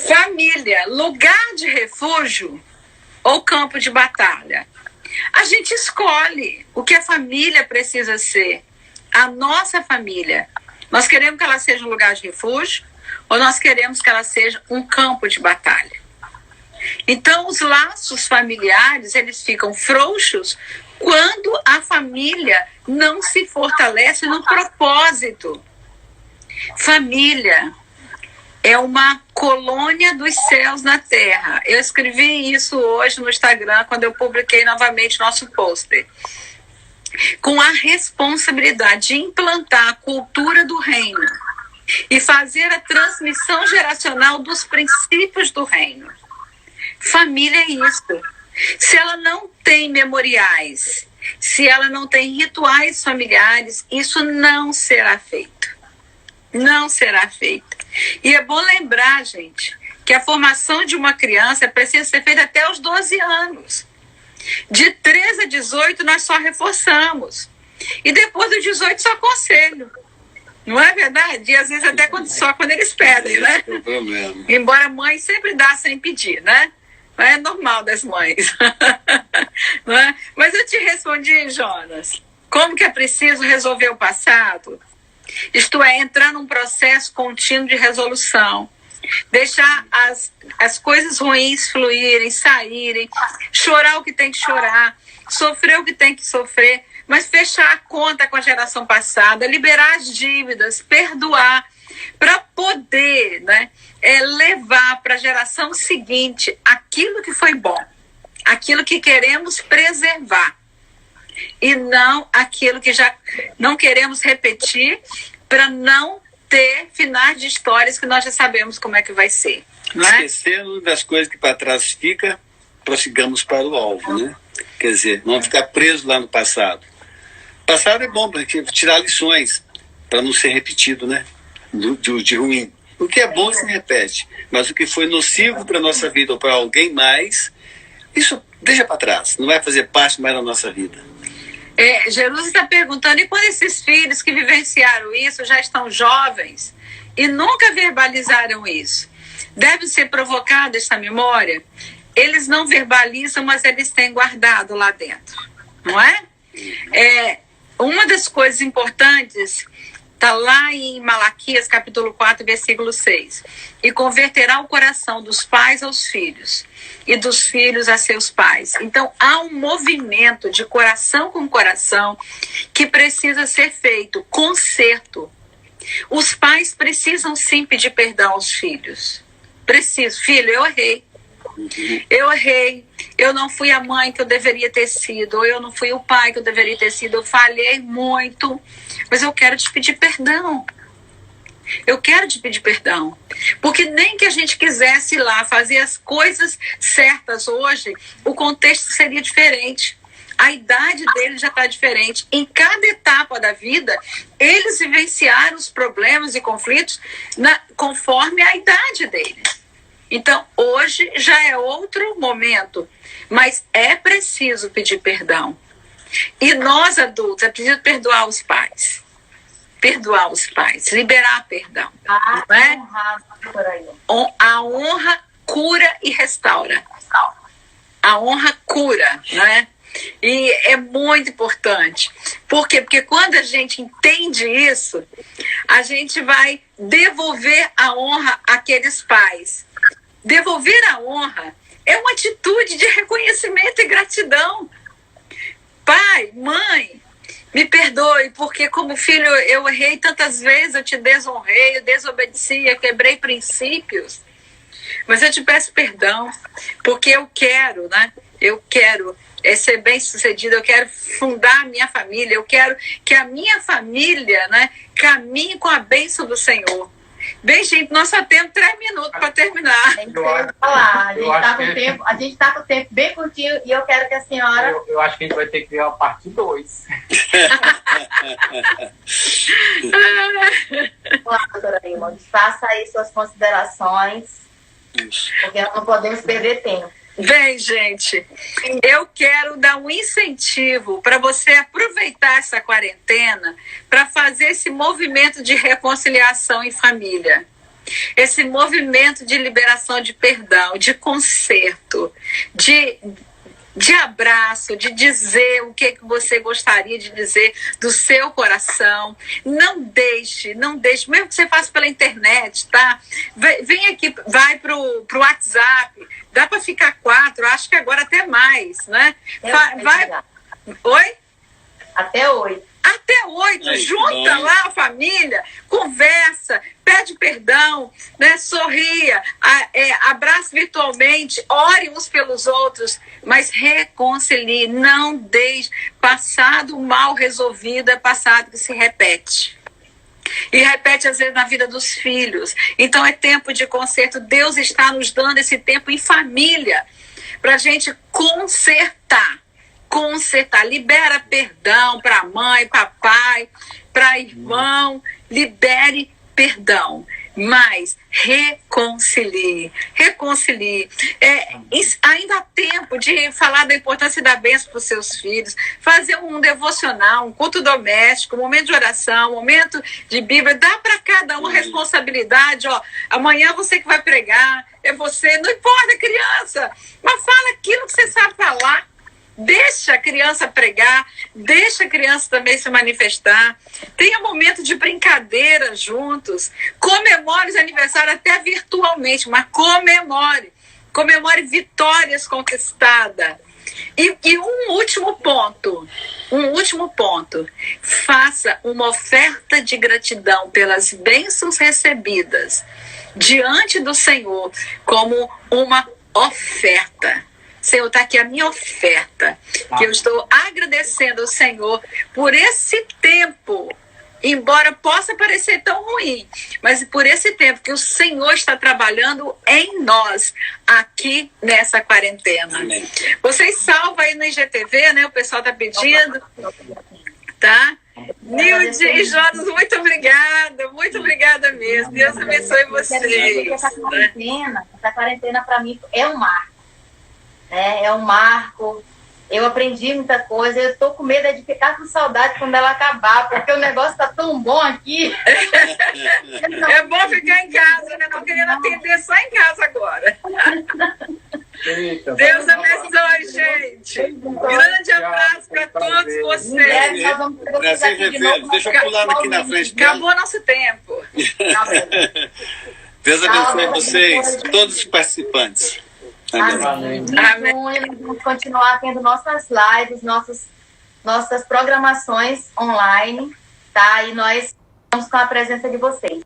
S4: Família, lugar de refúgio ou campo de batalha? A gente escolhe o que a família precisa ser. A nossa família. Nós queremos que ela seja um lugar de refúgio ou nós queremos que ela seja um campo de batalha? Então, os laços familiares, eles ficam frouxos quando a família não se fortalece no propósito. Família é uma colônia dos céus na terra. Eu escrevi isso hoje no Instagram, quando eu publiquei novamente nosso pôster. Com a responsabilidade de implantar a cultura do reino e fazer a transmissão geracional dos princípios do reino. Família é isso. Se ela não tem memoriais, se ela não tem rituais familiares, isso não será feito. Não será feito. E é bom lembrar, gente, que a formação de uma criança precisa ser feita até os 12 anos. De 13 a 18 nós só reforçamos. E depois dos 18 só conselho. Não é verdade? E às vezes até só quando eles pedem, né?
S3: Não tem problema.
S4: Embora a mãe sempre dá sem pedir, né? É normal das mães. Não é? Mas eu te respondi, Jonas. Como que é preciso resolver o passado? Isto é, entrar num processo contínuo de resolução. Deixar as coisas ruins fluírem, saírem, chorar o que tem que chorar, sofrer o que tem que sofrer, mas fechar a conta com a geração passada, liberar as dívidas, perdoar, para poder, né, levar para a geração seguinte aquilo que foi bom, aquilo que queremos preservar, e não aquilo que já não queremos repetir, para não ter finais de histórias que nós já sabemos como é que vai ser. Não é?
S3: Esquecendo das coisas que para trás fica, prossigamos para o alvo, né? Quer dizer, não ficar preso lá no passado. O passado é bom para tirar lições, para não ser repetido, né? De ruim. O que é bom se repete, mas o que foi nocivo para a nossa vida ou para alguém mais, isso deixa para trás, não vai fazer parte mais da nossa vida.
S4: Jesus está perguntando, e quando esses filhos que vivenciaram isso já estão jovens e nunca verbalizaram isso, deve ser provocada essa memória? Eles não verbalizam, mas eles têm guardado lá dentro, não é? Uma das coisas importantes está lá em Malaquias, capítulo 4, versículo 6. E converterá o coração dos pais aos filhos, e dos filhos a seus pais. Então, há um movimento de coração com coração que precisa ser feito, conserto. Os pais precisam sim pedir perdão aos filhos. Preciso. Filho, eu errei. Eu errei. Eu não fui a mãe que eu deveria ter sido, ou eu não fui o pai que eu deveria ter sido. Eu falhei muito, mas eu quero te pedir perdão. Eu quero te pedir perdão. Porque nem que a gente quisesse ir lá fazer as coisas certas hoje, o contexto seria diferente. A idade deles já está diferente. Em cada etapa da vida, eles vivenciaram os problemas e conflitos conforme a idade deles. Então, hoje já é outro momento. Mas é preciso pedir perdão. E nós, adultos, é preciso perdoar os pais. Perdoar os pais, liberar perdão. Não é? A honra cura e restaura. A honra cura, né? E é muito importante. Por quê? Porque quando a gente entende isso, a gente vai devolver a honra àqueles pais. Devolver a honra é uma atitude de reconhecimento e gratidão. Pai, mãe, me perdoe, porque como filho eu errei tantas vezes, eu te desonrei, eu desobedeci, eu quebrei princípios. Mas eu te peço perdão, porque eu quero, né? Eu quero ser bem-sucedido, eu quero fundar a minha família, eu quero que a minha família, né, caminhe com a bênção do Senhor. Bem, gente, nós só temos 3 minutos para terminar.
S1: A gente está com o tempo bem curtinho e eu quero que a senhora...
S2: Eu acho que a gente vai ter que criar a parte 2.
S1: Olá, doutora Ilma, faça aí suas considerações, porque nós não podemos perder tempo.
S4: Bem, gente, eu quero dar um incentivo para você aproveitar essa quarentena para fazer esse movimento de reconciliação em família. Esse movimento de liberação de perdão, de conserto, de abraço, de dizer o que você gostaria de dizer do seu coração. Não deixe, mesmo que você faça pela internet, tá? Vem aqui, vai pro WhatsApp, dá para ficar 4, acho que agora até mais, né? Oi?
S1: Até 8.
S4: Até 8, junta lá a família, conversa, pede perdão, né? Sorria, abraça virtualmente, ore uns pelos outros, mas reconcilie, não deixe passado mal resolvido, é passado que se repete. E repete às vezes na vida dos filhos. Então é tempo de conserto. Deus está nos dando esse tempo em família para a gente consertar. Libera perdão para mãe, papai, para irmão, libere perdão, mas reconcilie. Ainda há tempo de falar da importância da bênção para os seus filhos, fazer um devocional, um culto doméstico, um momento de oração, um momento de Bíblia, dá para cada um responsabilidade, amanhã você que vai pregar, é você, não importa criança, mas fala aquilo que você sabe falar. Deixa a criança pregar, deixa a criança também se manifestar. Tenha um momento de brincadeira juntos. Comemore os aniversários até virtualmente, mas comemore. Comemore vitórias conquistadas. E um último ponto. Faça uma oferta de gratidão pelas bênçãos recebidas diante do Senhor como uma oferta. Senhor, está aqui a minha oferta, que eu estou agradecendo ao Senhor por esse tempo, embora possa parecer tão ruim, mas por esse tempo que o Senhor está trabalhando em nós, aqui nessa quarentena. Amém. Vocês salvam aí no IGTV, né? O pessoal está pedindo, tá? Nilde e Jonas, muito obrigada mesmo. Deus abençoe vocês.
S1: Essa quarentena para mim é um marco. É um marco. Eu aprendi muita coisa. Eu tô com medo de ficar com saudade quando ela acabar, porque o negócio tá tão bom aqui.
S4: É bom ficar em casa, né? Não querendo atender só em casa agora.
S2: Eita,
S4: Deus abençoe, gente. Grande abraço para todos vocês.
S3: Prazer revê-los. Deixa eu pular aqui na frente.
S4: Acabou nosso tempo.
S3: Deus abençoe vocês, todos os participantes.
S1: Amém. Vamos continuar tendo nossas lives, nossas programações online, tá? E nós estamos com a presença de vocês.